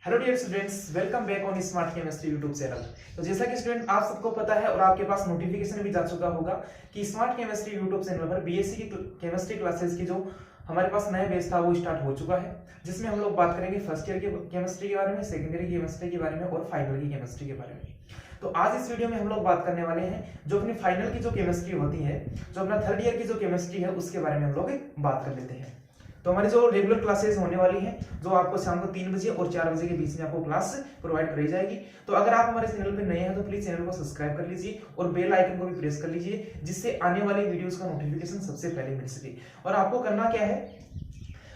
Hello dear students, welcome back on smart chemistry YouTube channel. तो जैसा कि student आप सबको पता है और आपके पास नोटिफिकेशन भी जा चुका होगा कि स्मार्ट केमिस्ट्री यूट्यूब चैनल पर बीएससी की केमिस्ट्री क्लासेस की जो हमारे पास नया बैच था वो स्टार्ट हो चुका है, जिसमें हम लोग बात करेंगे फर्स्ट ईयर की केमिस्ट्री के बारे में, सेकेंड ईयर की केमिस्ट्री के बारे में और फाइनल की केमिस्ट्री के बारे में। तो आज इस वीडियो में हम लोग बात करने वाले हैं जो अपनी फाइनल की जो केमिस्ट्री होती है, जो अपना थर्ड ईयर की जो केमिस्ट्री है उसके बारे में हम लोग बात कर लेते हैं। तो हमारी जो रेगुलर क्लासेस होने वाली हैं, जो आपको शाम को 3 बजे और 4 बजे के बीच में आपको क्लास प्रोवाइड कराई जाएगी। तो अगर आप हमारे चैनल पर नए हैं तो प्लीज चैनल को सब्सक्राइब कर लीजिए और बेल आइकन को भी प्रेस कर लीजिए, जिससे आने वाली वीडियोस का नोटिफिकेशन सबसे पहले मिल सके। और आपको करना क्या है,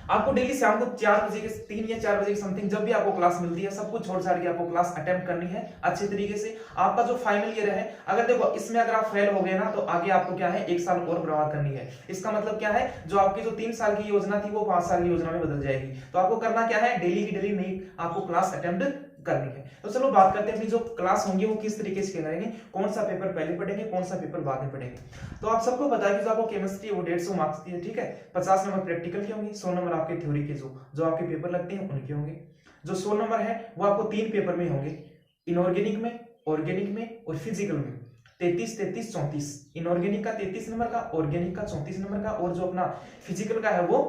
आपको डेली शाम को 4 बजे के 3 या 4 बजे के समथिंग जब भी आपको क्लास मिलती है, सब कुछ छोड़ छाड़ के आपको क्लास अटेम्प्ट करनी है अच्छे तरीके से। आपका जो फाइनल ईयर है, अगर देखो इसमें अगर आप फेल हो गए ना, तो आगे आपको क्या है 1 साल और बर्बाद करनी है। इसका मतलब क्या है, जो आपकी जो 3 साल की योजना थी वो 5 साल की योजना में बदल जाएगी। तो आपको करना क्या है, डेली की डेली नई आपको क्लास अटेम्प्ट करनी है। तो चलो बात करते हैं अपनी जो क्लास होंगी वो किस तरीके से करेंगे, कौन सा पेपर पहले पढ़ेंगे, कौन सा पेपर बाद में पढ़ेंगे। तो आप सबको पता है कि जो आपको केमिस्ट्री वो 150 मार्क्स की है, ठीक है। 50 नंबर प्रैक्टिकल के होंगे, 100 नंबर आपके थ्योरी के जो आपके पेपर लगते हैं उनके होंगे। जो 100 नंबर है वो आपको 3 पेपर में होंगे, इनऑर्गेनिक में, ऑर्गेनिक में और फिजिकल में। 33, 33, 34। इनऑर्गेनिक का 33 नंबर का, ऑर्गेनिक का 34 नंबर का और जो अपना फिजिकल का है वो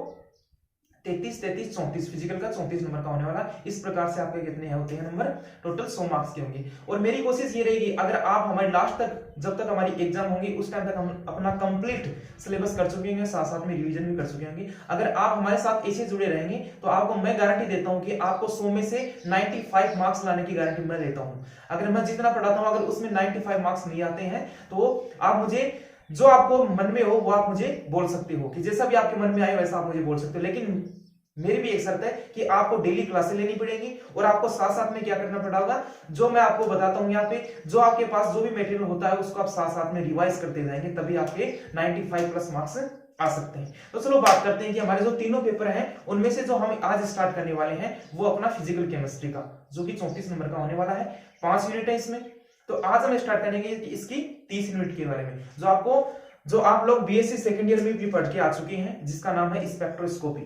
33, 33, 34, फिजिकल का 34 नंबर का होने वाला। इस प्रकार से आपके कितने होते हैं नंबर, टोटल 100 मार्क्स के होंगे। और मेरी कोशिश ये रहेगी, अगर आप हमारे लास्ट तक जब तक हमारी एग्जाम होंगी उस टाइम तक हम अपना कंप्लीट सिलेबस कर चुके होंगे, साथ साथ में रिवीजन भी कर चुके होंगे। अगर आप हमारे साथ ऐसे जुड़े रहेंगे तो आपको मैं गारंटी देता हूं कि आपको 100 में से 95 मार्क्स लाने की गारंटी मैं देता हूं। अगर मैं जितना पढ़ाता हूं अगर उसमें 95 मार्क्स नहीं आते हैं तो आप मुझे, जो आपको मन में हो वो आप मुझे बोल सकते हो, कि जैसा भी आपके मन में आए वैसा आप मुझे बोल सकते हो। लेकिन मेरी भी एक शर्त है कि आपको डेली क्लासेस लेनी पड़ेगी और आपको साथ साथ में क्या करना पड़ेगा, जो मैं आपको बताता हूं यहाँ पे, जो आपके पास जो भी मटेरियल होता है उसको आप साथ साथ में रिवाइज करते जाएंगे, तभी आपके 95 प्लस मार्क्स आ सकते हैं। तो चलो बात करते हैं कि हमारे जो तीनों पेपर हैं उनमें से जो हम आज स्टार्ट करने वाले हैं वो अपना फिजिकल केमिस्ट्री का, जो कि 34 नंबर का होने वाला है। 5 यूनिट है इसमें। तो आज हम स्टार्ट करेंगे इसकी 30 यूनिट के बारे में, जो आप लोग बीएससी सेकेंड ईयर में भी पढ़ के आ चुके हैं, जिसका नाम है स्पेक्ट्रोस्कोपी।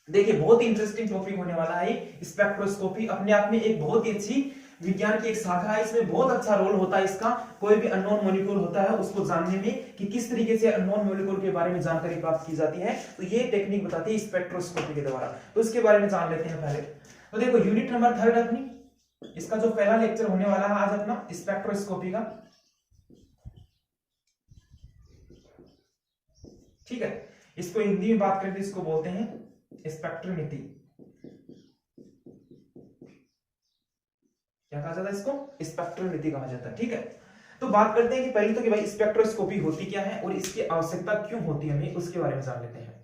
देखिए बहुत ही इंटरेस्टिंग टॉपिक होने वाला है स्पेक्ट्रोस्कोपी। अपने आप में एक बहुत ही अच्छी विज्ञान की एक शाखा है, इसमें बहुत अच्छा रोल होता है इसका। कोई भी अननोन मॉलिक्यूल होता है उसको जानने में कि किस तरीके से अननोन मॉलिक्यूल के बारे में जानकारी प्राप्त की जाती है, तो ये टेक्निक बताती है स्पेक्ट्रोस्कोपी के द्वारा। तो इसके बारे में जान लेते हैं पहले। तो देखो यूनिट नंबर 3 अपनी, इसका जो पहला लेक्चर होने वाला है आज अपना स्पेक्ट्रोस्कोपी का, ठीक है। इसको हिंदी में बात करते इसको बोलते हैं स्पेक्ट्रोमेट्री। क्या कहा जाता है इसको, स्पेक्ट्रोमेट्री कहा जाता है, ठीक है। तो बात करते हैं कि पहले तो कि भाई स्पेक्ट्रोस्कोपी होती क्या है और इसकी आवश्यकता क्यों होती है, हमें उसके बारे में जान लेते हैं।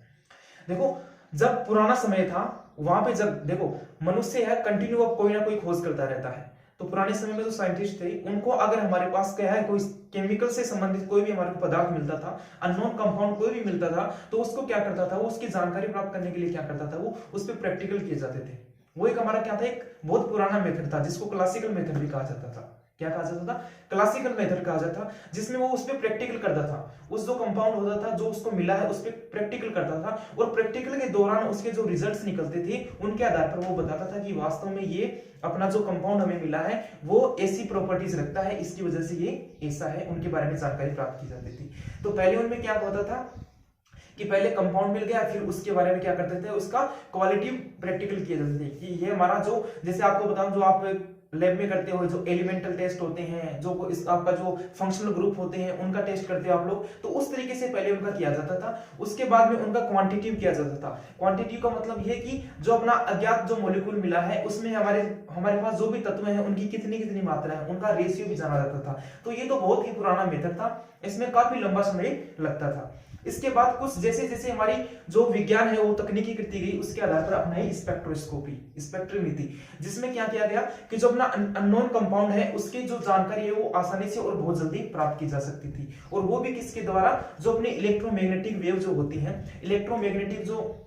देखो जब पुराना समय था वहां पे, जब देखो मनुष्य है कंटिन्यू कोई ना कोई खोज करता रहता है। तो पुराने समय में जो साइंटिस्ट थे उनको अगर हमारे पास क्या है कोई केमिकल से संबंधित कोई भी हमारे को पदार्थ मिलता था, अननोन कंपाउंड कोई भी मिलता था, तो उसको क्या करता था, वो उसकी जानकारी प्राप्त करने के लिए क्या करता था, वो उस पर प्रैक्टिकल किए जाते थे। वो एक हमारा क्या था, एक बहुत पुराना मेथड था जिसको क्लासिकल मेथड भी कहा जाता था। क्या कहा जाता था, क्लासिकल मेथड कहा जाता था, जिसमें वो उस पर प्रैक्टिकल करता था। उस जो कंपाउंड होता था जो उसको मिला है उस पर प्रैक्टिकल करता था, और प्रैक्टिकल के दौरान उसके जो रिजल्ट्स निकलते थे उनके आधार पर वो बताता था कि वास्तव में ये अपना जो कंपाउंड हमें मिला है वो ऐसी प्रॉपर्टीज रखता है, इसकी वजह से ये ऐसा है, उनके बारे में जानकारी प्राप्त की जाती थी। तो पहले उनमें क्या होता था कि पहले कंपाउंड मिल गया, फिर उसके बारे में क्या करते थे, उसका क्वालिटी प्रैक्टिकल किए जाते थे कि ये हमारा जो, जैसे आपको बताऊं जो आप लैब में करते हो जो एलिमेंटल टेस्ट होते हैं, जो इस आपका जो फंक्शनल ग्रुप होते हैं उनका टेस्ट करते हो आप लोग, तो उस तरीके से पहले उनका किया जाता था। उसके बाद में उनका क्वांटिटिव किया जाता था। क्वांटिटिव का मतलब यह कि जो अपना अज्ञात जो मॉलिक्यूल मिला है उसमें हमारे पास जो भी तत्व हैं उनकी कितनी कितनी मात्रा है, उनका रेशियो भी जाना जाता था। तो ये तो बहुत ही पुराना मेथड था, इसमें काफी लंबा समय लगता था। इसके बाद कुछ जैसे जैसे हमारी जो विज्ञान है वो तकनीकी करती गई, उसके आधार पर अपनाई स्पेक्ट्रोस्कोपी, स्पेक्ट्रोमेट्री, जिसमें क्या किया गया कि जो अपना अननोन कंपाउंड है उसकी जो जानकारी है वो आसानी से और बहुत जल्दी प्राप्त की जा सकती थी। और वो भी किसके द्वारा, जो अपने इलेक्ट्रोमैग्नेटिक वेव जो होती हैं, इलेक्ट्रोमैग्नेटिक जो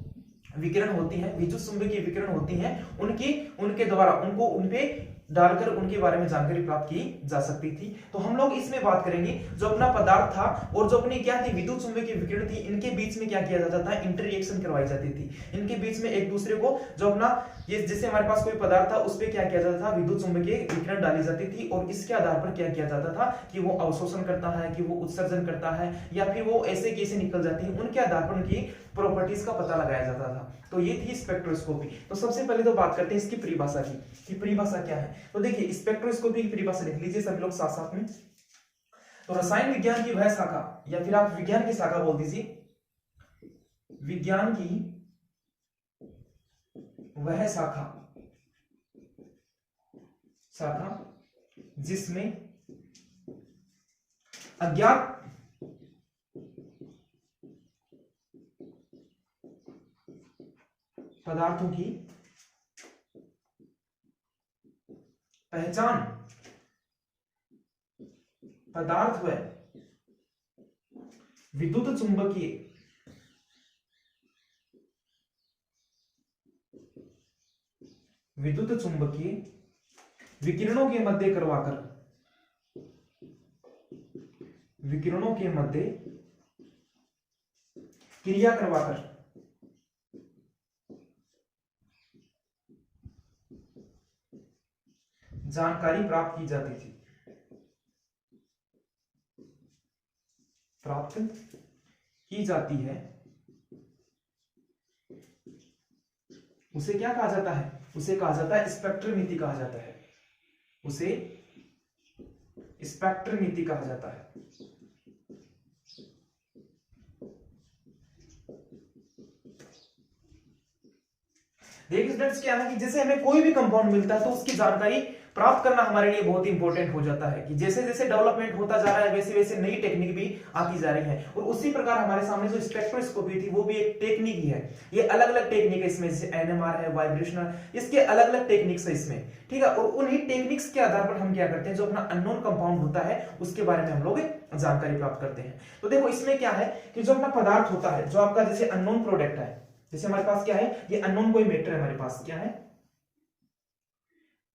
विकिरण होती हैं, विद्युत चुंबकीय विकिरण होती हैं, उनके द्वारा उनको उनपे डालकर उनके बारे में जानकारी प्राप्त की जा सकती थी। तो हम लोग इसमें बात करेंगे जो अपना पदार्थ था और जो अपनी क्या थी विद्युत चुंबकीय विकिरण थी, इनके बीच में क्या किया जाता था, इंटररिएक्शन करवाई जाती थी। इनके बीच में एक दूसरे को जो अपना ये जैसे हमारे पास कोई पदार्थ था उस पे क्या किया जाता था, विद्युत चुंबकीय विकिरण डाली जाती थी और इसके आधार पर क्या किया जाता था कि वो अवशोषण करता है, कि वो उत्सर्जन करता है, या फिर वो ऐसे कैसे निकल जाती है, उनके आधार पर उनकी प्रॉपर्टीज का पता लगाया जाता था। तो ये थी स्पेक्ट्रोस्कोपी। तो सबसे पहले तो बात करते हैं इसकी परिभाषा की कि परिभाषा क्या है। तो देखिए स्पेक्ट्रोस्कोपी की परिभाषा लिख लीजिए सभी लोग साथ साथ में। तो रसायन विज्ञान की वह शाखा, या फिर आप विज्ञान की शाखा बोल दीजिए, विज्ञान की वह शाखा जिसमें अज्ञात पदार्थों की पहचान पदार्थ व विद्युत चुंबकीय विकिरणों के मध्य क्रिया करवाकर जानकारी प्राप्त की जाती थी, उसे क्या कहा जाता है, उसे कहा जाता है स्पेक्ट्रोमीटरी कहा जाता है, उसे स्पेक्ट्रोमीटरी कहा जाता है। देखिए स्टूडेंट्स क्या है कि जैसे हमें कोई भी कंपाउंड मिलता है तो उसकी जानकारी प्राप्त करना हमारे लिए बहुत इंपॉर्टेंट हो जाता है कि जैसे जैसे डेवलपमेंट होता जा रहा है वैसे वैसे नई टेक्निक भी आती जा रही है। और उसी प्रकार हमारे सामने जो स्पेक्ट्रोस्कोपी थी वो भी एक टेक्निक ही है। ये अलग अलग टेक्निक है इसमें, जैसे एनएमआर है, वाइब्रेशनल, इसके अलग अलग टेक्निक्स है इसमें, ठीक है। और उन्हीं टेक्निक्स के आधार पर हम क्या करते हैं, जो अपना अननोन कंपाउंड होता है उसके बारे में हम लोग जानकारी प्राप्त करते हैं। तो देखो इसमें क्या है कि जो अपना पदार्थ होता है, जो आपका जैसे अननोन प्रोडक्ट है, जैसे हमारे पास क्या है, ये अननोन कोई मैटर है हमारे पास, क्या है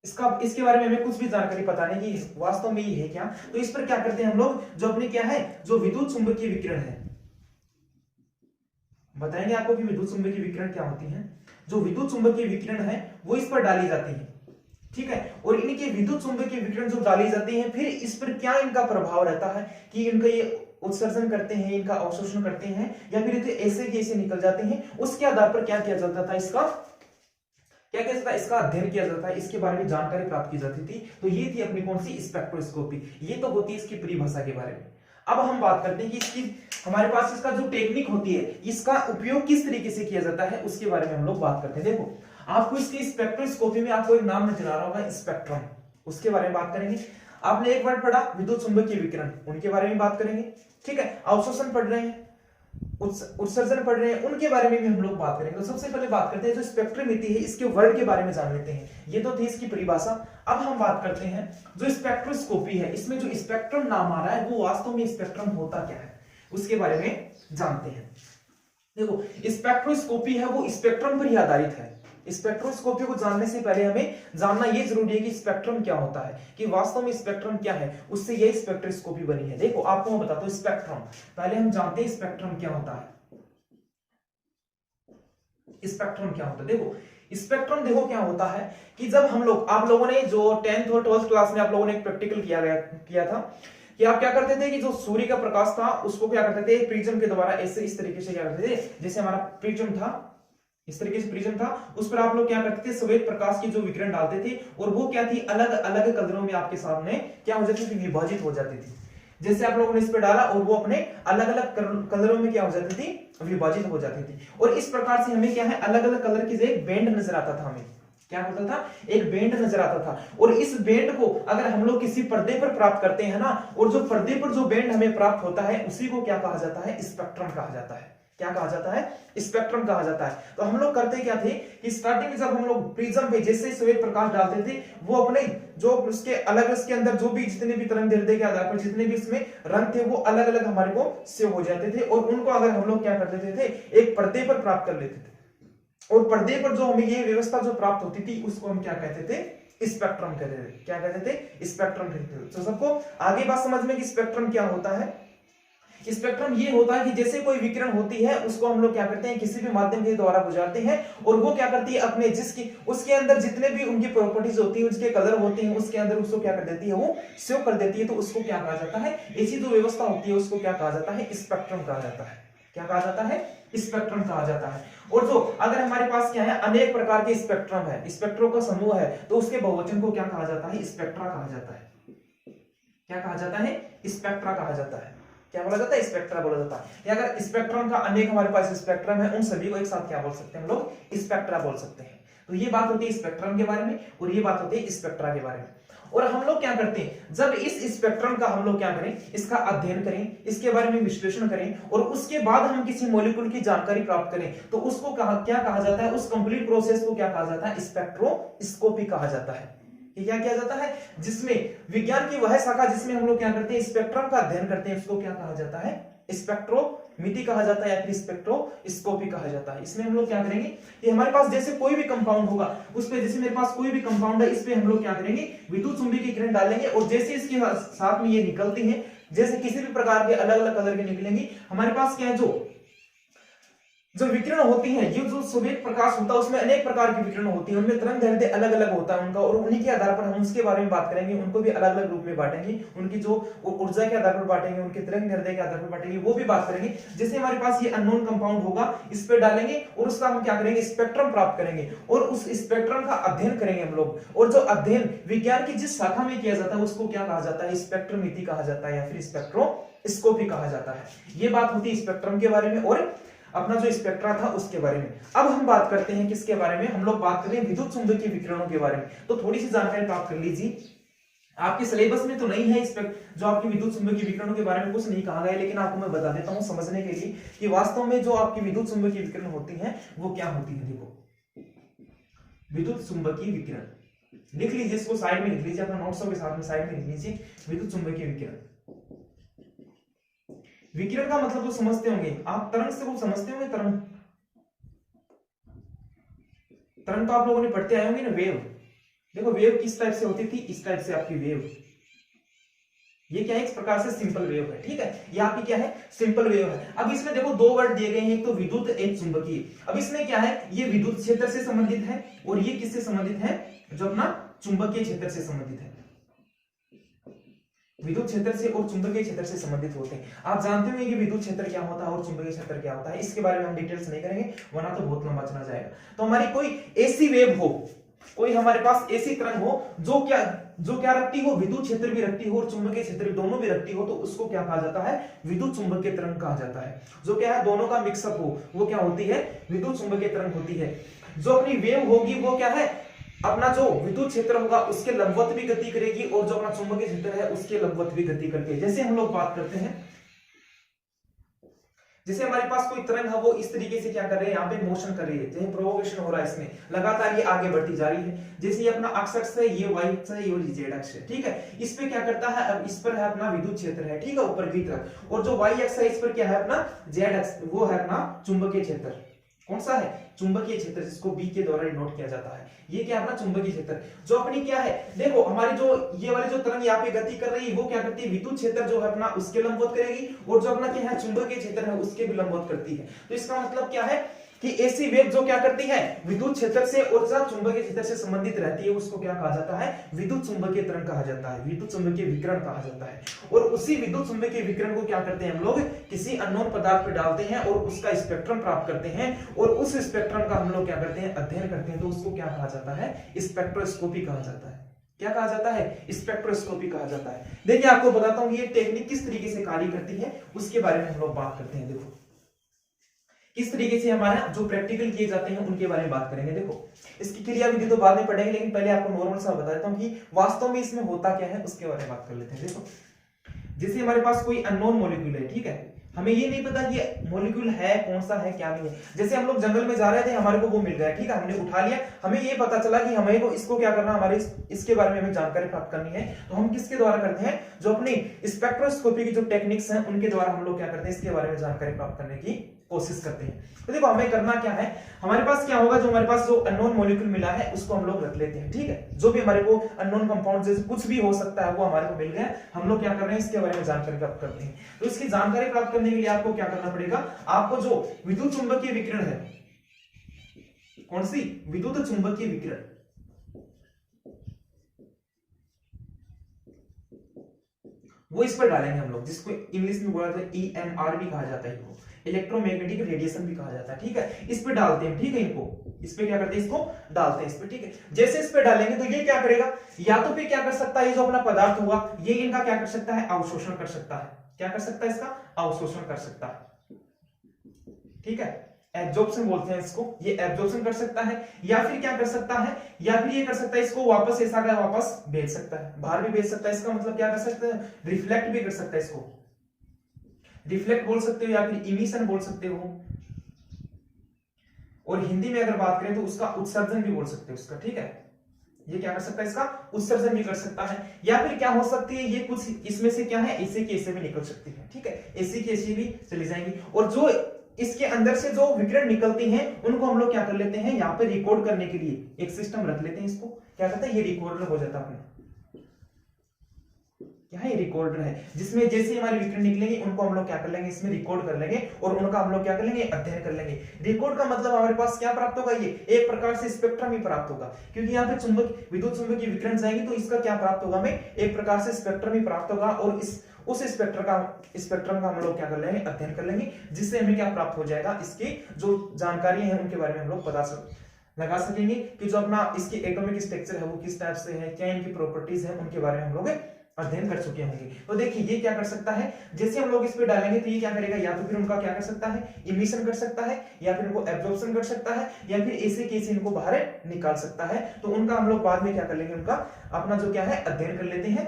इसके बारे में हमें कुछ भी जानकारी पता नहीं कि वास्तव में ये है क्या। तो इस पर क्या करते हैं हम लोग, जो अपने क्या है, जो विद्युत चुंबकीय विकिरण है, बताएंगे आपको कि विद्युत चुंबकीय विकिरण क्या होती है। जो विद्युत चुंबकीय विकिरण है वो इस पर डाली जाती है, ठीक है। और इनके विद्युत चुंबकीय विकिरण जो डाली जाती है, फिर इस पर क्या इनका प्रभाव रहता है कि इनका ये उत्सर्जन करते हैं, इनका अवशोषण करते हैं, या फिर ये ऐसे कैसे निकल जाते हैं, उसके आधार पर क्या किया जाता था, इसका अध्ययन किया जाता है, इसके बारे में जानकारी प्राप्त की जाती थी। तो ये थी अपनी कौन सी, स्पेक्ट्रोस्कोपी। ये तो होती है इसकी परिभाषा के बारे में। अब हम बात करते हैं कि इसकी हमारे पास इसका जो टेक्निक होती है, इसका उपयोग किस तरीके से किया जाता है, उसके बारे में हम लोग बात करते हैं। देखो आपको इसकी स्पेक्ट्रोस्कोपी में आपको एक नाम नजर आ रहा होगा, स्पेक्ट्रम, उसके बारे में बात करेंगे। आपने एक वर्ड पढ़ा विद्युत चुंबकीय विकिरण, उनके बारे में बात करेंगे, ठीक है। अवशोषण पढ़ रहे हैं, उत्सर्जन पढ़ रहे हैं, उनके बारे में भी हम लोग बात करेंगे। तो सबसे पहले बात करते हैं जो स्पेक्ट्रोमीटरी है, इसके वर्ड के बारे में जान लेते हैं। ये तो थी इसकी परिभाषा। अब हम बात करते हैं जो स्पेक्ट्रोस्कोपी है, इसमें जो स्पेक्ट्रम नाम आ रहा है वो वास्तव में स्पेक्ट्रम होता क्या है, उसके बारे में जानते हैं। देखो स्पेक्ट्रोस्कोपी है वो स्पेक्ट्रम पर ही आधारित है। स्पेक्ट्रोस्कोपी को जानने से पहले हमें जानना यह जरूरी है कि स्पेक्ट्रम क्या होता है, कि वास्तव में स्पेक्ट्रम क्या है, उससे यही स्पेक्ट्रोस्कोपी बनी है। देखो आपको मैं बताता हूं स्पेक्ट्रम, पहले हम जानते हैं स्पेक्ट्रम क्या होता है। स्पेक्ट्रम क्या होता है, देखो स्पेक्ट्रम देखो क्या होता है कि जब हम लोग, आप लोगों ने जो 10th और 12th क्लास में आप लोगों ने एक प्रैक्टिकल किया था कि आप क्या करते थे कि जो सूर्य का प्रकाश था उसको क्या करते थे, प्रिज्म के द्वारा ऐसे इस तरीके से क्या करते थे, जैसे हमारा प्रिज्म था, इस तरीके से प्रिज्म था, उस पर आप लोग क्या करते थे, श्वेत प्रकाश की जो विकिरण डालते थे और वो क्या थी, अलग अलग कलरों में आपके सामने क्या हो जाती थी, विभाजित हो जाती थी। जैसे आप लोगों ने इस पर डाला और वो अपने अलग अलग कलरों में क्या हो जाती थी, विभाजित हो जाती थी। और इस प्रकार से हमें क्या है, अलग अलग कलर की एक बैंड नजर आता था, हमें क्या होता था, एक बैंड नजर आता था। और इस बैंड को अगर हम लोग किसी पर्दे पर प्राप्त करते हैं ना, और जो पर्दे पर जो बैंड हमें प्राप्त होता है उसी को क्या कहा जाता है, स्पेक्ट्रम कहा जाता है। क्या कहा जाता है, स्पेक्ट्रम कहा जाता है। तो हम लोग करते क्या थे कि स्टार्टिंग में जब हम लोग प्रिज्म पे जैसे श्वेत प्रकाश डालते थे, वो अपने जो उसके अलग उसके अंदर जो भी जितने भी तरंग दैर्ध्य के आधार पर जितने भी इसमें रंग थे वो अलग अलग हमारे को सेव हो जाते थे, और उनको अगर हम लोग क्या कर देते थे, एक पर्दे पर प्राप्त कर लेते थे। और पर्दे पर जो हमें ये व्यवस्था जो प्राप्त होती थी उसको हम क्या कहते थे, स्पेक्ट्रम कहते थे। क्या कहते थे, स्पेक्ट्रम कहते थे। तो सबको आगे बात समझ में कि स्पेक्ट्रम क्या होता है। स्पेक्ट्रम ये होता है कि जैसे कोई विकिरण होती है उसको हम लोग क्या करते हैं, किसी भी माध्यम के द्वारा गुजारते हैं और वो क्या करती है अपने जिसकी उसके अंदर जितने भी उनकी प्रॉपर्टीज होती है, उसके कलर होते हैं, उसके अंदर उसको क्या कर देती है, वो सेव कर देती है। तो उसको क्या कहा जाता है, ऐसी जो व्यवस्था होती है उसको क्या कहा जाता है, स्पेक्ट्रम कहा जाता है। क्या कहा जाता है, स्पेक्ट्रम कहा जाता है। और जो अगर हमारे पास क्या है, अनेक प्रकार के स्पेक्ट्रम है, स्पेक्ट्रो का समूह है, तो उसके बहुवचन को क्या कहा जाता है, स्पेक्ट्रा कहा जाता है। क्या कहा जाता है, स्पेक्ट्रा कहा जाता है। क्या बोला जाता है, स्पेक्ट्रा बोला जाता है। या अगर स्पेक्ट्रम का अनेक हमारे पास स्पेक्ट्रम है, उन सभी को एक साथ क्या बोल सकते हैं हम लोग, स्पेक्ट्रा बोल सकते हैं। तो ये बात होती है स्पेक्ट्रम के बारे में और ये बात होती है स्पेक्ट्रा के बारे में। और हम लोग क्या करते हैं, जब इस स्पेक्ट्रम का हम लोग क्या करें, इसका अध्ययन करें, इसके बारे में विश्लेषण करें और उसके बाद हम किसी मॉलिक्यूल की जानकारी प्राप्त करें, तो उसको क्या कहा जाता है, उस कंप्लीट प्रोसेस को क्या कहा जाता है, स्पेक्ट्रोस्कोपी कहा जाता है। क्या किया जाता है, जिसमें विज्ञान की वह शाखा जिसमें हम लोग क्या करते हैं, स्पेक्ट्रम का अध्ययन करते हैं, उसको क्या कहा जाता है, स्पेक्ट्रोमिति कहा जाता है या फिर स्पेक्ट्रोस्कोपी कहा जाता है। इसमें हम लोग क्या करेंगे कि हमारे पास जैसे कोई भी कंपाउंड होगा उस पे, जैसे मेरे पास कोई भी कंपाउंड है, इस पे हम लोग क्या करेंगे, विद्युत चुंबकीय किरण डालेंगे और जैसे इसके साथ में ये निकलती हैं, जैसे किसी भी प्रकार के अलग अलग कलर के निकलेंगी, हमारे पास क्या है, जो विकिरण होती है, ये जो श्वेत प्रकाश होता है उसमें अनेक प्रकार की विकिरण होती है, उनमें तरंग दैर्ध्य अलग अलग होता है उनका, और उन्हीं के आधार पर हम उसके बारे में बात करेंगे। उनको भी अलग अलग रूप में बांटेंगे, उनकी जो ऊर्जा के आधार पर बांटेंगे, उनके तरंग दैर्ध्य के आधार पर बांटेंगे, वो भी बात करेंगे। जैसे हमारे पास ये अननोन कंपाउंड होगा, इस पे डालेंगे और उसका हम क्या करेंगे, स्पेक्ट्रम प्राप्त करेंगे और उस स्पेक्ट्रम का अध्ययन करेंगे हम लोग। और जो अध्ययन विज्ञान की जिस शाखा में किया जाता है उसको क्या कहा जाता है, स्पेक्ट्रोमिति कहा जाता है या फिर स्पेक्ट्रोस्कोपी कहा जाता है। ये बात होती है स्पेक्ट्रम के बारे में और अपना जो स्पेक्ट्रा था उसके बारे में। अब हम बात करते हैं किसके बारे में, हम लोग बात करें विद्युत चुंबकीय विकिरणों के बारे में। तो थोड़ी सी जानकारी प्राप्त कर लीजिए। आपके सिलेबस में तो नहीं है जो आपकी विद्युत चुंबकीय विकिरणों के बारे में कुछ नहीं कहा गया, लेकिन आपको मैं बता देता हूं समझने के लिए कि वास्तव में जो आपकी विद्युत चुंबकीय विकिरण होती है वो क्या होती है। देखो, विद्युत चुंबकीय विकिरण लिख लीजिए, इसको साइड में लिख लीजिए, अपना नोट्सों के साथ में साइड में लिख लीजिए। विद्युत चुंबकीय विकिरण, विकिरण का मतलब तो समझते होंगे आप, तरंग से वो समझते होंगे, तरंग तो आप लोगों ने पढ़ते आए होंगे ना, वेव। देखो वेव किस टाइप से होती थी, इस टाइप से आपकी वेव। ये क्या है, एक प्रकार से सिंपल वेव है, ठीक है, ये आपकी क्या है, सिंपल वेव है। अब इसमें देखो दो वर्ड दिए गए हैं, एक तो विद्युत, एक चुंबकीय। अब इसमें क्या है, ये विद्युत क्षेत्र से संबंधित है और ये किससे संबंधित है, जो अपना चुंबकीय क्षेत्र से संबंधित है। विद्युत क्षेत्र से और चुंबकीय क्षेत्र से संबंधित होते हैं। आप जानते होंगे कि विद्युत क्षेत्र क्या होता है और चुंबकीय क्षेत्र क्या होता है, इसके बारे में हम डिटेल्स नहीं करेंगे वरना तो बहुत लंबा चला जाएगा। तो हमारी कोई ऐसी वेव हो, कोई हमारे पास ऐसी तरंग हो जो क्या रखती हो, विद्युत क्षेत्र भी रखती हो और चुंबकीय क्षेत्र भी, दोनों भी रखती हो, तो उसको क्या कहा जाता है, विद्युत चुंबकीय तरंग कहा जाता है। जो क्या है, दोनों का मिक्सअप हो, वो क्या होती है, विद्युत चुंबकीय तरंग होती है। जो अपनी वेव होगी वो क्या है, अपना जो विद्युत क्षेत्र होगा उसके लंबवत भी गति करेगी और जो अपना चुंबकीय क्षेत्र है उसके लंबवत भी गति करती है। जैसे हम लोग बात करते हैं, जैसे हमारे पास कोई तरंग है वो इस तरीके से क्या कर रही है, यहाँ पे मोशन कर रही है, जैसे प्रोपोगेशन हो रहा है, इसमें लगातार ये आगे बढ़ती जा रही है। जैसे ये अपना अक्ष अक्ष है, ये वाई अक्ष है, ये जेड अक्ष है, ठीक है। इस पे क्या करता है, अब इस पर है अपना विद्युत क्षेत्र है, ठीक है, ऊपर की तरफ, और जो वाई अक्ष है इस पर क्या है अपना जेड अक्ष, वो है अपना चुंबकीय क्षेत्र। कौन सा है, चुंबकीय क्षेत्र, जिसको बी के द्वारा डिनोट किया जाता है। ये क्या है अपना चुंबकीय क्षेत्र। जो अपनी क्या है, देखो हमारी जो ये वाली जो तरंग यहाँ पे गति कर रही है वो क्या करती है, विद्युत क्षेत्र जो है अपना उसके लंबवत करेगी और जो अपना क्या है चुंबकीय क्षेत्र है उसके भी लंबवत करती है। तो इसका मतलब क्या है कि ऐसी वेव जो क्या करती है, विद्युत क्षेत्र से और चुंबकीय क्षेत्र से संबंधित रहती है, उसको क्या कहा जाता है, विद्युत चुंबकीय तरंग कहा जाता है, विद्युत चुंबकीय विकिरण कहा जाता है। और उसी विद्युत चुंबकीय विकिरण को क्या करते हैं हम लोग, किसी अननोन पदार्थ पे डालते हैं और उसका स्पेक्ट्रम प्राप्त करते हैं और उस स्पेक्ट्रम का हम लोग क्या करते हैं, अध्ययन करते हैं। तो उसको क्या कहा जाता है, स्पेक्ट्रोस्कोपी कहा जाता है। क्या कहा जाता है, स्पेक्ट्रोस्कोपी कहा जाता है। देखिए आपको बताता हूं ये टेक्निक किस तरीके से कार्य करती है, उसके बारे में हम लोग बात करते हैं। देखो किस तरीके से हमारे जो प्रैक्टिकल किए जाते हैं उनके बारे में बात करेंगे। देखो इसकी क्रिया विधि तो बाद में पढ़ेंगे, लेकिन पहले आपको नॉर्मल सा बता देता हूं कि वास्तव में इसमें होता क्या है उसके बारे में बात कर लेते हैं। देखो जैसे हमारे पास कोई अननोन मॉलिक्यूल है, ठीक है, हमें ये नहीं पता कि मॉलिक्यूल है कौन सा है क्या नहीं है। जैसे हम लोग जंगल में जा रहे थे, हमारे को वो मिल गया, ठीक है, हमने उठा लिया, हमें ये पता चला कि हमें को इसको क्या करना, हमारे इसके बारे में हमें जानकारी प्राप्त करनी है। तो हम किसके द्वारा करते हैं, जो अपनी स्पेक्ट्रोस्कोपी की जो टेक्निक्स हैं उनके द्वारा हम लोग क्या करते हैं, इसके बारे में जानकारी प्राप्त करने की कोशिश करते हैं। तो देखो हमें करना क्या है, हमारे पास क्या होगा, जो हमारे पास जो अननोन मॉलिक्यूल मिला है उसको हम लोग रख लेते हैं, ठीक है। जो भी हमारे को अननोन कंपाउंड जैसे कुछ भी हो सकता है वो हमारे को मिल गया, हम लोग क्या कर रहे हैं इसके बारे में जानकारी प्राप्त करते हैं। तो इसकी जानकारी प्राप्त करने के लिए आपको क्या करना पड़ेगा, आपको जो विद्युत चुंबकीय विकिरण है, कौन सी विद्युत चुंबकीय विकिरण, वो इस पर डालेंगे हम लोग, जिसको इंग्लिश में बोला जाता है EMR भी कहा जाता है, इसको इलेक्ट्रोमैग्नेटिक रेडिएशन भी कहा जाता है, ठीक है। इस पे डालते हैं, ठीक है, इनको इस पे क्या करते हैं, इसको डालते हैं इस पे, ठीक है। जैसे इस पे डालेंगे तो ये क्या करेगा, या तो फिर क्या कर सकता है, ये जो अपना पदार्थ होगा ये इनका क्या कर सकता है, अवशोषण कर सकता है, क्या कर सकता है, इसका अवशोषण कर सकता है, ठीक है। एब्जॉर्प्शन बोलते हैं इसको, ये एब्जॉर्प्शन कर सकता है, या फिर क्या कर सकता है, या फिर ये कर सकता है इसको वापस ऐसा का वापस भेज सकता है, बाहर भी भेज सकता है। इसका मतलब क्या कर सकते हैं, रिफ्लेक्ट भी कर सकता है, इसको रिफ्लेक्ट बोल सकते हो या फिर इमिशन बोल सकते हो, और हिंदी में अगर बात करें तो उसका उत्सर्जन भी बोल सकते हो उसका, ठीक है। ये क्या कर सकता है, इसका उत्सर्जन भी कर सकता है, या फिर क्या हो सकती है, ये कुछ इसमें से क्या है, ऐसे की ऐसे भी निकल सकती है, ठीक है, ऐसी की ऐसी भी चली जाएंगी। और जो इसके अंदर से जो विकिरण निकलती हैं उनको हम लोग क्या कर लेते हैं, यहाँ पे रिकॉर्ड करने के लिए एक सिस्टम रख लेते हैं, इसको क्या कहते हैं, ये रिकॉर्डर हो जाता है अपना, क्या है, ये रिकॉर्डर है, जिसमें जैसे हमारे विकिरण निकलेंगे उनको हम लोग क्या कर लेंगे, इसमें रिकॉर्ड कर लेंगे और उनका हम लोग क्या कर लेंगे, अध्ययन कर लेंगे। रिकॉर्ड का मतलब हमारे पास क्या प्राप्त होगा, ये एक प्रकार से स्पेक्ट्रम ही प्राप्त होगा, क्योंकि यहाँ पे चुंबक विद्युत चुंबकीय विकिरण जाएंगे तो इसका क्या प्राप्त होगा, हमें एक प्रकार से स्पेक्ट्रम ही प्राप्त होगा, और उस स्पेक्ट्रम का हम लोग क्या कर लेंगे, अध्ययन कर लेंगे, जिससे हमें क्या प्राप्त हो जाएगा, इसकी जो जानकारी है उनके बारे में हम लोग पता लगा सकेंगे कि जो अपना इसकी एटॉमिक स्ट्रक्चर है वो किस टाइप से है, क्या इनकी प्रॉपर्टीज है, उनके बारे में हम लोग अध्ययन कर चुके होंगे। तो देखिए ये क्या कर सकता है, जैसे हम लोग इस पे डालेंगे तो ये क्या करेगा, या तो फिर उनका क्या कर सकता है, इमिशन कर सकता है, या फिर उनको एब्जॉर्प्शन कर सकता है, या फिर ऐसे कैसे इनको बाहर निकाल सकता है। तो उनका हम लोग बाद में क्या कर लेंगे, उनका अपना जो क्या है अध्ययन कर लेते हैं,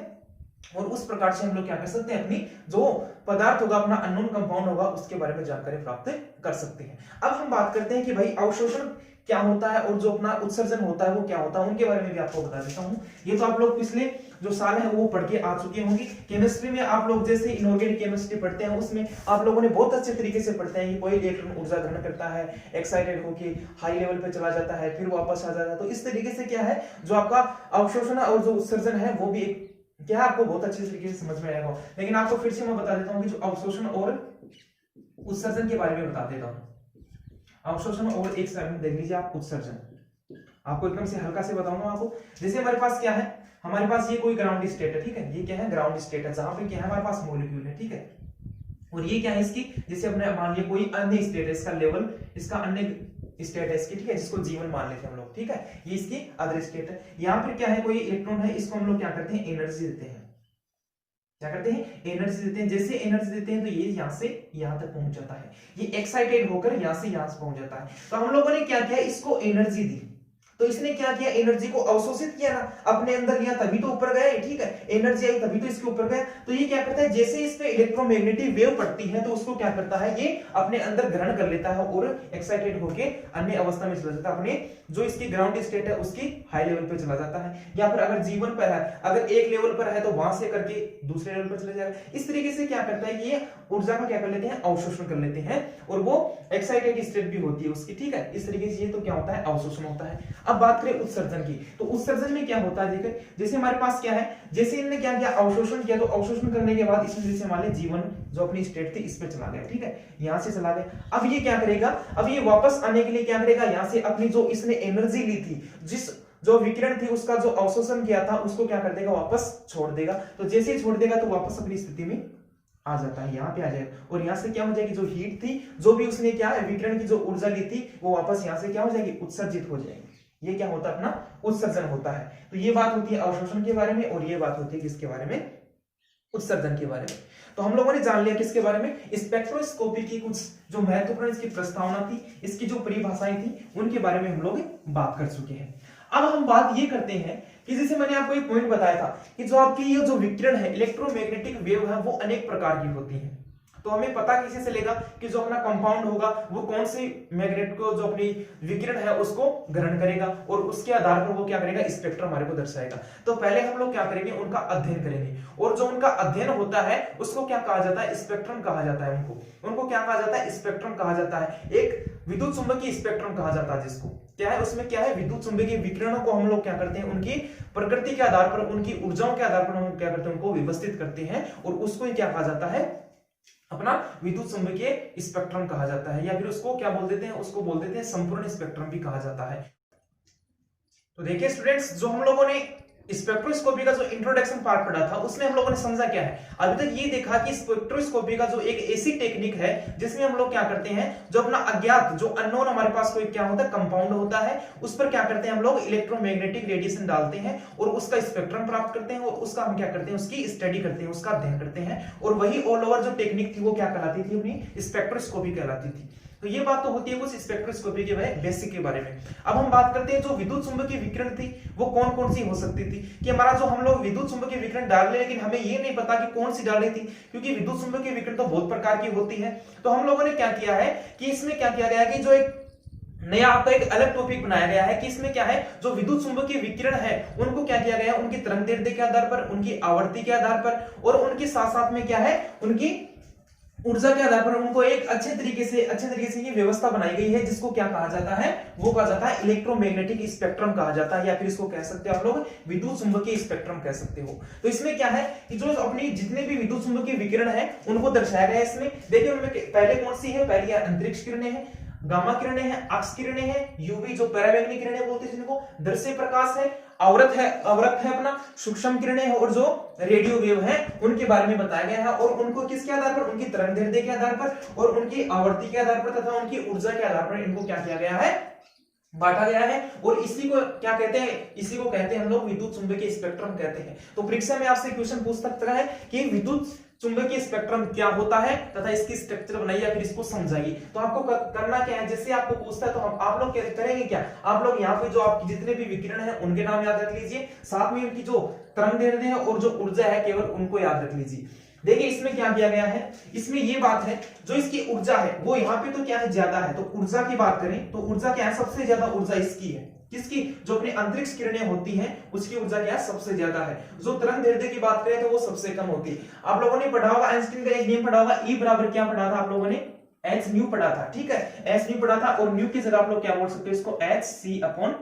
और उस प्रकार से हम लोग क्या कर सकते हैं, अपनी जो पदार्थ होगा, अपना अननोन कंपाउंड होगा, उसके बारे में जानकारी प्राप्त कर सकते हैं। अब हम बात करते हैं कि भाई अवशोषण क्या होता है और जो अपना उत्सर्जन होता है वो क्या होता है, उनके बारे में भी आपको बता देता हूं। ये तो आप लोग पिछले जो साल है वो पढ़ के आ चुके होंगे। केमिस्ट्री में आप लोग जैसे इनऑर्गेनिक केमिस्ट्री पढ़ते हैं उसमें आप लोगों ने बहुत अच्छे तरीके से पढ़ते हैं कि कोई इलेक्ट्रॉन ऊर्जा ग्रहण करता है, एक्साइटेड होके हाई लेवल पे चला जाता है, फिर वापस आ जाता है। तो इस तरीके से क्या है, जो आपका अवशोषण और जो उत्सर्जन है वो भी एक क्या आपको बहुत अच्छे तरीके से समझ में आएगा। लेकिन आपको फिर से मैं बता देता हूँ कि जो अवशोषण और उत्सर्जन के बारे में बता देता हूँ। अवशोषण और एक साइड में देख लीजिए आप उत्सर्जन, आपको एकदम से हल्का से बताऊंगा आपको। जैसे हमारे पास क्या है, हमारे पास ये कोई ग्राउंड स्टेट है, ठीक है, ये क्या है ग्राउंड स्टेट है, जहां पे क्या है हमारे पास मॉलिक्यूल है, ठीक है। और ये क्या है इसकी, जैसे अपने मान लिया कोई अन्य स्टेट है, इसका लेवल, इसका अन्य स्टेट है इसकी, ठीक है, जिसको जीवन मान लेते हैं हम लोग, ठीक है, ये इसकी अदर स्टेट है। यहाँ पर क्या है कोई इलेक्ट्रॉन है, इसको हम लोग क्या करते हैं एनर्जी देते हैं, क्या करते हैं एनर्जी देते हैं। जैसे एनर्जी देते हैं तो ये यहाँ से यहाँ तक पहुंच जाता है, ये एक्साइटेड होकर यहाँ से पहुंच जाता है। तो हम लोगों ने क्या किया, इसको एनर्जी दी, तो इसने क्या किया, एनर्जी को अवशोषित किया ना, अपने अंदर लिया तभी तो ऊपर गया, ठीक है, एनर्जी आई तभी तो इसके ऊपर गया। तो ये क्या करता है, जैसे इस पे इलेक्ट्रोमैग्नेटिक वेव पड़ती है तो उसको क्या करता है, ये अपने अंदर ग्रहण कर लेता है और एक्साइटेड होके अन्य अवस्था में चला जाता है, अपने जो इसकी ग्राउंड स्टेट है उसकी हाई लेवल पे चला जाता है। या फिर अगर जीवन पर है, अगर एक लेवल पर है तो वहां से करके दूसरे लेवल पर चले जाएगा। इस तरीके से क्या करता है, ये ऊर्जा का क्या कर लेते हैं, अवशोषण कर लेते हैं, और वो एक्साइटेड स्टेट भी होती है उसकी, ठीक है। इस तरीके से ये तो क्या होता है, अवशोषण होता है। अब बात करें उत्सर्जन की, तो उत्सर्जन में क्या होता है, देखिए जैसे हमारे पास क्या है, जैसे इन्होंने क्या किया अवशोषण किया, तो अवशोषण करने के बाद इसमें जैसे मान लें जीवन जो अपनी स्टेट थी इस पे चला गया, ठीक है, यहां से चला गया। अब ये क्या करेगा, अब ये वापस आने के लिए क्या करेगा, यहां से अपनी जो इसने एनर्जी ली थी, जिस जो विकिरण थी उसका जो अवशोषण किया था उसको क्या कर देगा, वापस छोड़ देगा। तो जैसे ही छोड़ देगा तो वापस अपनी स्थिति में आ जाता है, यहाँ पे आ जाएगा, और यहाँ से क्या हो जाएगी, जो हीट थी, जो भी उसने क्या है विकिरण की जो ऊर्जा ली थी वो वापस यहाँ से क्या हो जाएगी, उत्सर्जित हो जाएगी। ये क्या होता है, अपना उत्सर्जन होता है। तो ये बात होती है अवशोषण के बारे में, और ये बात होती है किसके बारे में, उत्सर्जन के बारे में। तो हम लोगों ने जान लिया किसके बारे में, स्पेक्ट्रोस्कोपी की कुछ जो महत्वपूर्ण इसकी प्रस्तावना थी, इसकी जो परिभाषाएं थी, उनके बारे में हम लोग बात कर चुके हैं। अब हम बात ये करते हैं कि जैसे मैंने आपको एक पॉइंट बताया था कि जो आपकी ये जो विकिरण है, इलेक्ट्रोमैग्नेटिक वेव है, वो अनेक प्रकार की होती है। तो हमें पता किसी से लेगा कि जो अपना कंपाउंड होगा वो कौन सी मैग्नेट को जो अपनी विकिरण है उसको ग्रहण करेगा और उसके आधार पर वो क्या करेगा, स्पेक्ट्रम हमारे को दर्शाएगा। तो पहले हम लोग क्या करेंगे, उनका अध्ययन करेंगे, और जो उनका अध्ययन होता है उसको क्या कहा जाता है, स्पेक्ट्रम कहा जाता है। उनको क्या कहा जाता है, स्पेक्ट्रम कहा जाता है। एक विद्युत चुंबकीय स्पेक्ट्रम कहा जाता है, जिसको क्या है, उसमें क्या है, विद्युत चुंबकीय विकिरणों को हम लोग क्या करते हैं, उनकी प्रकृति के आधार पर, उनकी ऊर्जाओं के आधार पर हम क्या करते हैं, उनको व्यवस्थित करते हैं, और उसको ही क्या कहा जाता है, अपना विद्युत चुंबकीय स्पेक्ट्रम कहा जाता है। या फिर उसको क्या बोल देते हैं, उसको बोल देते हैं संपूर्ण स्पेक्ट्रम भी कहा जाता है। तो देखिए स्टूडेंट्स, जो हम लोगों ने स्पेक्ट्रोस्कोपी का जो इंट्रोडक्शन पार्ट पढ़ा था उसमें हम लोगों ने समझा क्या है, अभी तक ये देखा कि स्पेक्ट्रोस्कोपी का जो एक ऐसी टेक्निक है जिसमें हम लोग क्या करते हैं, जो अपना अज्ञात, जो अननोन हमारे पास कोई क्या होता है, कंपाउंड होता है, उस पर क्या करते हैं हम लोग, इलेक्ट्रोमैग्नेटिक रेडिएशन डालते हैं और उसका स्पेक्ट्रम प्राप्त करते हैं, और उसका हम क्या करते हैं, उसकी स्टडी करते हैं, उसका अध्ययन करते हैं, और वही ऑल ओवर जो टेक्निक थी वो क्या कहलाती थी, अपनी स्पेक्ट्रोस्कोपी कहलाती थी। तो ये बात तो होती है कुछ स्पेक्ट्रोस्कोपी के बेसिक के बारे में। अब हम बात करते हैं जो विद्युत चुंबकीय विकिरण थी वो कौन कौन सी हो सकती थी, कि हमारा जो हम लोग विद्युत चुंबकीय विकिरण डाल रहे हैं लेकिन हमें ये नहीं पता कि कौन सी डाल रही थी, क्योंकि विद्युत चुंबकीय विकिरण तो बहुत प्रकार की होती है। तो हम लोगों ने क्या किया है कि इसमें क्या किया गया है कि जो एक नया आपका एक अलग टॉपिक बनाया गया है कि इसमें क्या है, जो विद्युत चुंबकीय विकिरण है उनको क्या किया गया है, उनकी तरंगदैर्ध्य के आधार पर, उनकी आवर्ती के आधार पर, और उनके साथ साथ में क्या है, उनकी ऊर्जा के आधार पर उनको एक अच्छे तरीके से ये व्यवस्था बनाई गई है, जिसको क्या कहा जाता है, वो कहा जाता है इलेक्ट्रोमैग्नेटिक स्पेक्ट्रम कहा जाता है, या फिर इसको कह सकते हो आप लोग विद्युत चुंबकीय स्पेक्ट्रम कह सकते हो। तो इसमें क्या है कि जो अपनी जितने भी विद्युत चुंबकीय विकिरण है उनको दर्शाया गया है इसमें। देखिए उनमें पहले कौन सी है, पहली अंतरिक्ष किरणें हैं, गामा किरणें हैं, एक्स किरणें हैं, यूवी जो पराबैंगनी किरणें बोलते हैं जिनको, दृश्य प्रकाश है, अवरक्त है अपना सूक्ष्म किरणें है, और जो रेडियो वेव है उनके बारे में बताया गया है, और उनको किसके आधार पर, उनकी तरंगदैर्ध्य के आधार पर और उनकी आवर्ती के आधार पर तथा उनकी ऊर्जा के आधार पर इनको क्या किया गया है, बांटा गया है। और इसी को क्या कहते हैं, इसी को कहते हैं हम लोग विद्युत चुंबकीय स्पेक्ट्रम कहते हैं। तो परीक्षा में आपसे क्वेश्चन पूछ सकता है कि विद्युत चुंबकीय स्पेक्ट्रम क्या होता है तथा इसकी स्ट्रक्चर बनाइए या फिर इसको समझाइए। तो आपको करना क्या है, जैसे आपको पूछता है तो आप लोग क्या करेंगे, क्या आप लोग यहाँ पे जो आपके जितने भी विकिरण है उनके नाम याद रख लीजिए, साथ में उनकी जो तरंगदैर्ध्य है और जो ऊर्जा है केवल उनको याद रख लीजिए। देखिए इसमें क्या किया गया है, इसमें ये बात है जो इसकी ऊर्जा है वो यहाँ पे तो क्या है, ज्यादा है। तो ऊर्जा की बात करें तो ऊर्जा क्या है, सबसे ज्यादा ऊर्जा इसकी है, किसकी, जो अपनी अंतरिक्ष किरणें होती हैं उसकी ऊर्जा क्या है, सबसे ज्यादा है। जो तरंगदैर्ध्य की बात करें तो वो सबसे कम होती है। आप लोगों ने पढ़ा होगा आइंस्टीन का एक नियम पढ़ा होगा, E बराबर क्या पढ़ा था आप लोगों ने, एच न्यू पढ़ा था, ठीक है, एच न्यू पढ़ा था, और न्यू की जगह आप लोग क्या बोल सकते हो, इसको एच सी अपॉन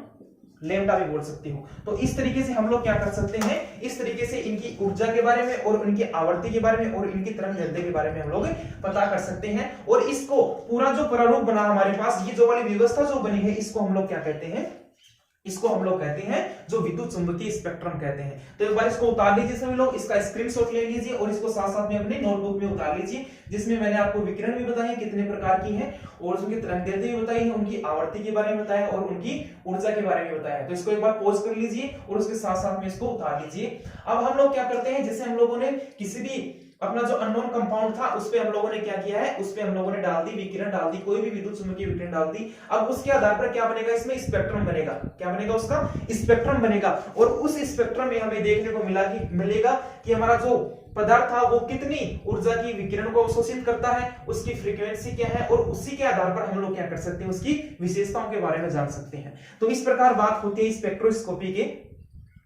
लैम्डा भी बोल सकते हो। तो इस तरीके से हम लोग क्या कर सकते हैं, इस तरीके से इनकी ऊर्जा के बारे में और उनकी आवर्ती के बारे में और इनकी तरंगदैर्ध्य के बारे में हम लोग पता कर सकते हैं। और इसको पूरा जो प्रारूप बना हमारे पास, ये जो वाली व्यवस्था जो बनी है, इसको हम लोग क्या कहते हैं, इसको हम लोग कहते हैं जो विद्युत चुंबकीय स्पेक्ट्रम कहते हैं। तो एक बार इसको उतार लीजिए सभी लोग, इसका स्क्रीनशॉट ले लीजिए और इसको साथ साथ में अपने नोटबुक में उतार लीजिए, जिसमें मैंने आपको विकिरण भी बताई है कितने प्रकार की है, और उनकी तरंगदैर्ध्य भी बताई है, उनकी आवर्ती के बारे में बताया और उनकी ऊर्जा के बारे में बताया है। तो इसको एक बार पॉज कर लीजिए और उसके साथ साथ में इसको उतार लीजिए। अब हम लोग क्या करते हैं, जैसे हम लोगों ने किसी भी अपना जो अननोन कंपाउंड था उस पे हम लोगों ने क्या किया है, उस पे हम लोगों ने डाल दी विकिरण, डाल दी कोई भी विद्युत चुंबकीय विकिरण डाल दी। अब उसके आधार पर क्या बनेगा, इसमें स्पेक्ट्रम बनेगा, क्या बनेगा, उसका स्पेक्ट्रम बनेगा। और उस स्पेक्ट्रम में हमें देखने को मिलेगा कि हमारा जो पदार्थ था वो कितनी ऊर्जा की विकिरण को अवशोषित करता है, उसकी फ्रीक्वेंसी क्या है, और उसी के आधार पर हम लोग क्या कर सकते हैं, उसकी विशेषताओं के बारे में जान सकते हैं। तो इस प्रकार बात होती है स्पेक्ट्रोस्कोपी के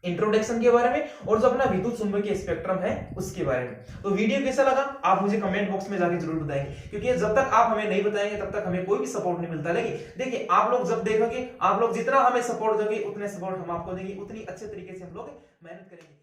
इंट्रोडक्शन के बारे में और जो अपना विद्युत चुंबकीय स्पेक्ट्रम है उसके बारे में। तो वीडियो कैसा लगा आप मुझे कमेंट बॉक्स में जाके जरूर बताएंगे, क्योंकि जब तक आप हमें नहीं बताएंगे तब तक हमें कोई भी सपोर्ट नहीं मिलता। लेकिन देखिए आप लोग जब देखोगे, आप लोग जितना हमें सपोर्ट दोगे उतने सपोर्ट हम आपको देंगे, उतनी अच्छे तरीके से हम लोग मेहनत करेंगे।